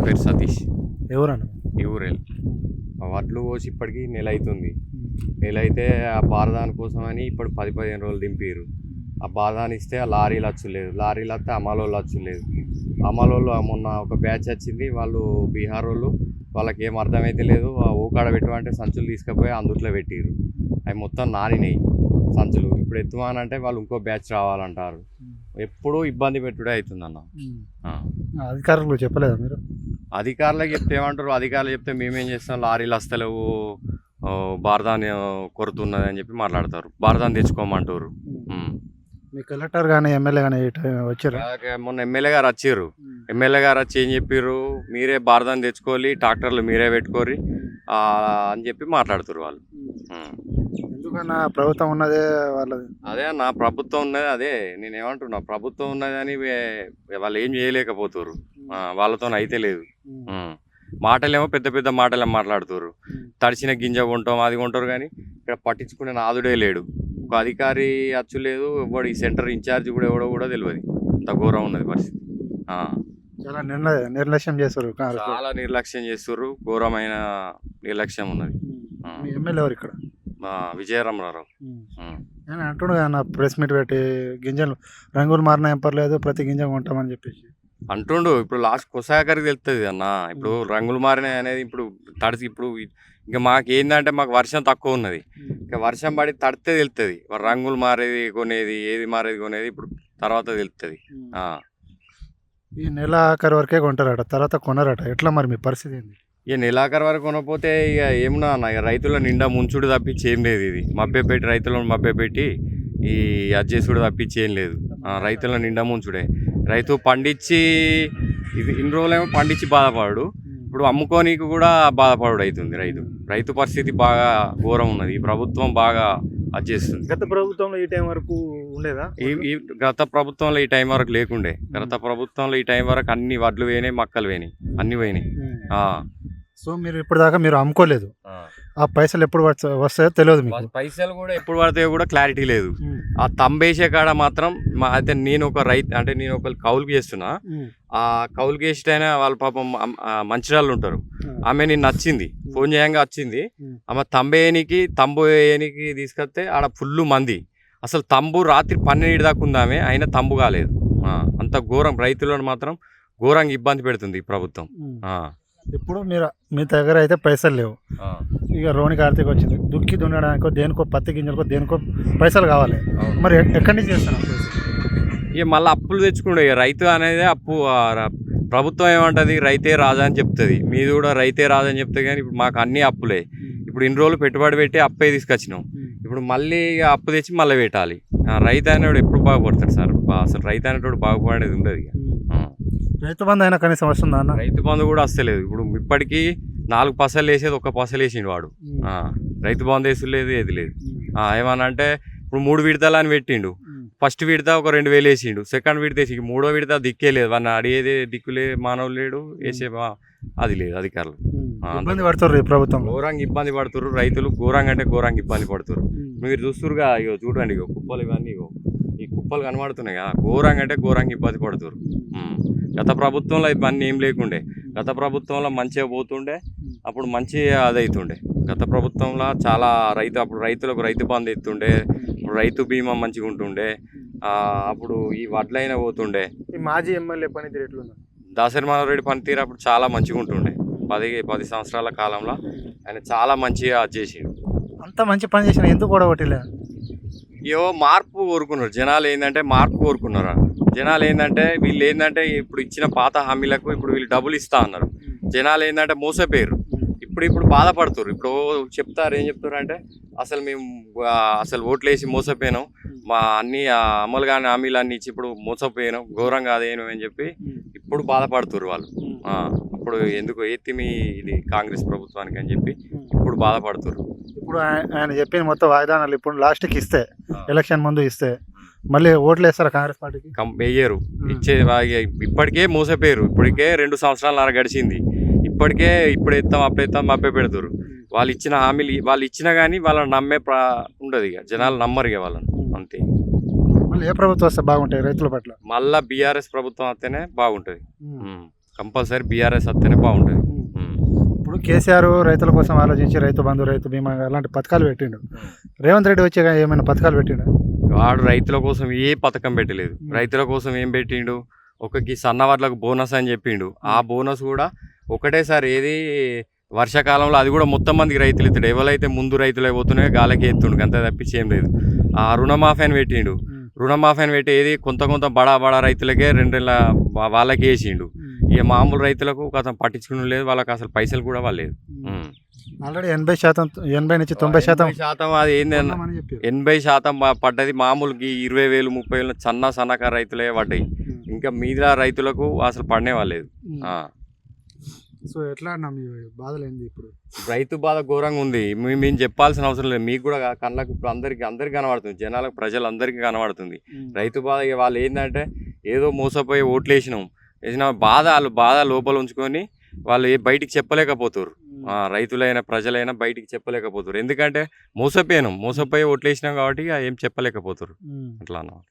పేరు సతీష్. ఎవరన్నా? ఈ ఊరేళ్ళు వడ్లు కోసి ఇప్పటికి నెల అవుతుంది. నెల అయితే ఆ బారదాని కోసమని ఇప్పుడు 10-15 రోజులు దింపారు. ఆ బారదాని ఇస్తే ఆ లారీలు వచ్చలేదు, లారీలు వస్తే అమలోళ్ళు వచ్చలేదు. అమలోళ్ళు మొన్న ఒక బ్యాచ్ వచ్చింది, వాళ్ళు బీహార్ వాళ్ళు, వాళ్ళకి ఏం అర్థమైతే లేదు. ఆ ఊకాడ పెట్టమంటే సంచులు తీసుకుపోయి అందుట్లో పెట్టిరు. అవి మొత్తం నానినాయి సంచులు. ఇప్పుడు ఎత్తుమానంటే వాళ్ళు ఇంకో బ్యాచ్ రావాలంటారు. ఎప్పుడూ ఇబ్బంది పెట్టుడే అవుతుందన్న. అధికారులు చెప్పలేదా మీరు? అధికారులకు చెప్తే ఏమంటారు, అధికారులు చెప్తే మేమేం చేస్తాం, లారీలు వస్తలేవు, బారదాని కొరుతున్నది అని చెప్పి మాట్లాడతారు. బారదాని తెచ్చుకోమంటారు. మీ కలెక్టర్ కానీ ఎమ్మెల్యే కానీ వచ్చారు? మొన్న ఎమ్మెల్యే గారు వచ్చారు. ఎమ్మెల్యే గారు వచ్చి ఏం చెప్పారు, మీరే బారదాని తెచ్చుకోవాలి, ట్రాక్టర్లు మీరే పెట్టుకోరి అని చెప్పి మాట్లాడుతారు వాళ్ళు. ఎందుకన్నా ప్రభుత్వం ఉన్నదే వాళ్ళది. అదే అన్న, ప్రభుత్వం ఉన్నది. అదే నేనేమంటున్నా, ప్రభుత్వం ఉన్నది అని వాళ్ళు ఏం చేయలేకపోతారు. వాళ్ళతో అయితే లేదు. మాటలేమో పెద్ద పెద్ద మాటలే మాట్లాడుతారు. తడిసిన గింజ కొంటాం అది కొంటారు, కానీ ఇక్కడ పట్టించుకునే నాదుడే లేడు. ఒక అధికారి అచ్చు లేదు, ఎవడు ఈ సెంటర్ ఇన్ఛార్జ్ కూడా ఎవడో కూడా తెలియదు. అంత ఘోరం ఉన్నది పరిస్థితి. చాలా నిర్లక్ష్యం చేస్తారు. చాలా నిర్లక్ష్యం చేస్తారు, ఘోరమైన నిర్లక్ష్యం ఉన్నది. ఎమ్మెల్యే ఎవరు ఇక్కడ? విజయరామరావు. నేను అంటుండే నా ప్రెస్ మీట్ పెట్టి గింజలు రంగులు మారినా ఏం పర్లేదు, ప్రతి గింజ కొంటామని చెప్పేసి అంటుండు. ఇప్పుడు లాస్ట్ కొసాకరికి తెలుస్తుంది అన్న. ఇప్పుడు రంగులు మారినాయి అనేది ఇప్పుడు తడిసి, ఇప్పుడు ఇంకా మాకు ఏంటంటే మాకు వర్షం తక్కువ ఉన్నది. ఇంకా వర్షం పడి తడితే తెలుస్తుంది రంగులు మారేది కొనేది, ఏది మారేది కొనేది ఇప్పుడు తర్వాత తెలుస్తుంది. ఈ నెల ఆఖరి వరకే కొంటారట, తర్వాత కొనరట. ఎట్లా మరి మీ పరిస్థితి ఏంది? ఇక నెలాఖరు వరకు కొనకపోతే ఇక ఏమన్నా అన్న, ఇక రైతుల నిండా ముంచుడు తప్పించి ఏం లేదు. ఇది మభ్యపెట్టి రైతులను మభ్యపెట్టి ఈ అజ్జేసుడు తప్పించి ఏం లేదు. రైతుల నిండా ముంచుడే. రైతు పండించి ఇది ఇన్ని రోజులేమో పండించి బాధపడు, ఇప్పుడు అమ్ముకోనీకి కూడా బాధపడు అవుతుంది రైతు పరిస్థితి బాగా ఘోరం ఉన్నది. ఈ ప్రభుత్వం బాగా అజ్జేస్తుంది. గత ప్రభుత్వంలో ఈ టైం వరకు ఉండేదా? గత ప్రభుత్వంలో ఈ టైం వరకు లేకుండే. గత ప్రభుత్వంలో ఈ టైం వరకు అన్ని వడ్లు పోయినాయి, మక్కలు పోయినాయి, అన్ని పోయినాయి. సో మీరు ఇప్పటిదాకా మీరు అమ్ముకోలేదు. ఆ పైసలు ఎప్పుడు వస్తాయో తెలియదు మీకు. పైసలు కూడా ఎప్పుడు పడతాయో కూడా క్లారిటీ లేదు. ఆ తంబేసే కాడ మాత్రం అయితే నేను ఒక రైతు, అంటే నేను ఒక కౌలుకి చేస్తున్నా. ఆ కౌలుకి చేసేటైనా వాళ్ళ పాపం మంచిరాళ్ళు ఉంటారు. ఆమె నేను నచ్చింది, ఫోన్ చేయంగా వచ్చింది. ఆమె తంబు వేయనికి తీసుకొస్తే ఆడ ఫుల్ మంది. అసలు తంబు రాత్రి 12 దాకా ఉందామె, అయినా తంబు కాలేదు. అంత ఘోరం, రైతులను మాత్రం ఘోరంగా ఇబ్బంది పెడుతుంది ఈ ప్రభుత్వం. ఇప్పుడు మీరు మీ దగ్గర అయితే పైసలు లేవు. ఇక రోని కార్తీక్ వచ్చింది, దుక్కి దున్నడానికో దేనికో పత్తి గింజలకో దేనికో పైసలు కావాలి. మరి ఎక్కడి నుంచి చేస్తాను? ఇక మళ్ళీ అప్పులు తెచ్చుకుంటే ఇక రైతు అనేది అప్పు. ప్రభుత్వం ఏమంటుంది, రైతే రాజా అని చెప్తుంది. మీది కూడా రైతే రాజా అని చెప్తుంది, కానీ ఇప్పుడు మాకు అన్నీ అప్పులే. ఇప్పుడు ఇన్ని రోజులు పెట్టుబడి పెట్టి అప్పే తీసుకొచ్చినాం. ఇప్పుడు మళ్ళీ ఇక అప్పు తెచ్చి మళ్ళీ పెట్టాలి. రైతు అనేవాడు ఎప్పుడు బాగుపడతాడు సార్? అసలు రైతు అనేవాడు బాగుపడేది ఉండదు. ఇక రైతు బంధు అయినా కనీసం వస్తుందా అన్న? రైతు బంధు కూడా వస్తలేదు. ఇప్పుడు ఇప్పటికీ 4 పసలు వేసేది 1 పసలు వేసిండు వాడు. రైతు బంధు వేసు లేదు, ఏది లేదు. ఏమన్నా అంటే ఇప్పుడు 3 విడతలు అని పెట్టిండు. ఫస్ట్ విడత ఒక 2000 వేసిండు, సెకండ్ విడత వేసి 3వ విడత దిక్కే లేదు. వాడిని అడిగేది దిక్కులే, మానవులు లేడు, వేసే అది లేదు. అధికారులు ఇబ్బంది పడుతుర్రు, ఈ ప్రభుత్వం ఘోరంగా ఇబ్బంది పడుతుర్రు. రైతులు ఘోరంగా అంటే ఘోరంగా ఇబ్బంది పడుతుర్రు. మీరు చూస్తురుగా, ఇగో చూడండి, ఇగో కుప్పలు, ఇవన్నీ ఇగో ఈ కుప్పలు కనబడుతున్నాయి కదా, ఘోరంగా అంటే ఘోరంగా ఇబ్బంది పడుతుర్రు. గత ప్రభుత్వంలో ఇవన్నీ ఏం లేకుండే. గత ప్రభుత్వంలో మంచిగా పోతుండే, అప్పుడు మంచి అదైతుండే. గత ప్రభుత్వంలో చాలా అప్పుడు రైతులకు రైతు బంధు ఎత్తుండే, రైతు బీమా మంచిగా ఉంటుండే. అప్పుడు ఈ వడ్లైనా పోతుండే. ఈ మాజీ ఎమ్మెల్యే పనితీరు ఎట్లుంది? దాసరి మనోహర్ రెడ్డి పనితీరు అప్పుడు చాలా మంచిగా ఉంటుండే. 10 సంవత్సరాల కాలంలో ఆయన చాలా మంచిగా చేసిండు. అంత మంచి పని చేసిన ఎందుకు కూడా ఒకటిలే? ఏవో మార్పు కోరుకున్నారు జనాలు. ఏంటంటే మార్పు కోరుకున్నారు జనాలు. ఏంటంటే వీళ్ళు ఏంటంటే ఇప్పుడు ఇచ్చిన పాత హామీలకు ఇప్పుడు వీళ్ళు డబ్బులు ఇస్తా అన్నారు. జనాలు ఏంటంటే మోసపోయారు. ఇప్పుడు బాధపడుతున్నారు. ఇప్పుడు చెప్తారు, ఏం చెప్తారు అంటే అసలు ఓట్లు వేసి మోసపోయినాం, మా అన్ని అమలు కాని హామీలు అన్ని ఇచ్చి ఇప్పుడు మోసపోయినాం, ఘోరంగా అదేను అని చెప్పి ఇప్పుడు బాధపడుతున్నారు వాళ్ళు. అప్పుడు ఎందుకు ఎత్తిమి ఇది కాంగ్రెస్ ప్రభుత్వానికి అని చెప్పి ఇప్పుడు బాధపడుతున్నారు. ఇప్పుడు ఆయన చెప్పిన మొత్తం వాగ్దానాలు ఇప్పుడు లాస్ట్కి ఇస్తే, ఎలక్షన్ ముందు ఇస్తే మళ్ళీ ఓట్లు వేస్తారా కాంగ్రెస్ పార్టీకి? వేయరు. ఇప్పటికే మోసపోయారు. ఇప్పటికే 2 సంవత్సరాల గడిచింది. ఇప్పుడు ఎత్తాం అప్పుడు ఎత్తాం మభ్య పెడతారు. వాళ్ళు ఇచ్చిన హామీలు వాళ్ళు ఇచ్చినా కానీ వాళ్ళని నమ్మే ఉండదు. ఇక జనాలు నమ్మరు ఇక వాళ్ళని, అంతే. మళ్ళీ ఏ ప్రభుత్వం వస్తే బాగుంటాయి రైతుల పట్ల? మళ్ళీ బీఆర్ఎస్ ప్రభుత్వం వస్తేనే బాగుంటుంది. కంపల్సరీ బీఆర్ఎస్ వస్తేనే బాగుంటుంది. ఇప్పుడు కేసీఆర్ రైతుల కోసం ఆలోచించి రైతు బంధు రైతు బీమా అలాంటి పథకాలు పెట్టిండు. రేవంత్ రెడ్డి వచ్చే ఏమైనా పథకాలు పెట్టిండు? వాడు రైతుల కోసం ఏ పథకం పెట్టలేదు. రైతుల కోసం ఏం పెట్టిండు, ఒకకి సన్నవాట్లకు బోనస్ అని చెప్పిండు. ఆ బోనస్ కూడా ఒకటేసారి ఏది వర్షాకాలంలో అది కూడా మొత్తం మందికి రైతులు ఇస్తాడు. ఎవరైతే ముందు రైతులు అయిపోతున్నాయో గాలకి ఎత్తుండు, అంతే తప్పించి ఏం లేదు. ఆ రుణమాఫీ అని పెట్టిండు. రుణమాఫీ అని పెట్టి ఏది కొంత బడా రైతులకే 2 వాళ్ళకి వేసిండు. ఇక మామూలు రైతులకు కథం పట్టించుకుని లేదు, వాళ్ళకి అసలు పైసలు కూడా వాళ్ళలేదు. ఆల్రెడీ 80 నుంచి 90% అది ఏంటంటే 80% పడ్డది మామూలుకి 20,000 30,000 సన్నకారు రైతులే పడ్డాయి. ఇంకా మీద రైతులకు అసలు పడనే వాళ్ళలేదు. సో ఎట్లా అన్న మీ బాధలు ఏంది? ఇప్పుడు రైతు బాధ ఘోరంగా ఉంది. మేము చెప్పాల్సిన అవసరం లేదు, మీకు కూడా కళ్ళకు ఇప్పుడు అందరికి కనబడుతుంది, జనాలకు ప్రజలందరికీ కనబడుతుంది రైతు బాధ. ఇక వాళ్ళు ఏంటంటే ఏదో మోసపోయి ఓట్లు వేసిన బాధ లోపల ఉంచుకొని వాళ్ళు బయటికి చెప్పలేకపోతారు. రైతులైనా ప్రజలైనా బయటికి చెప్పలేకపోతారు. ఎందుకంటే మోసపోయి ఓట్లు వేసినాం కాబట్టి ఏం చెప్పలేకపోతారు అట్లా అన్నమాట.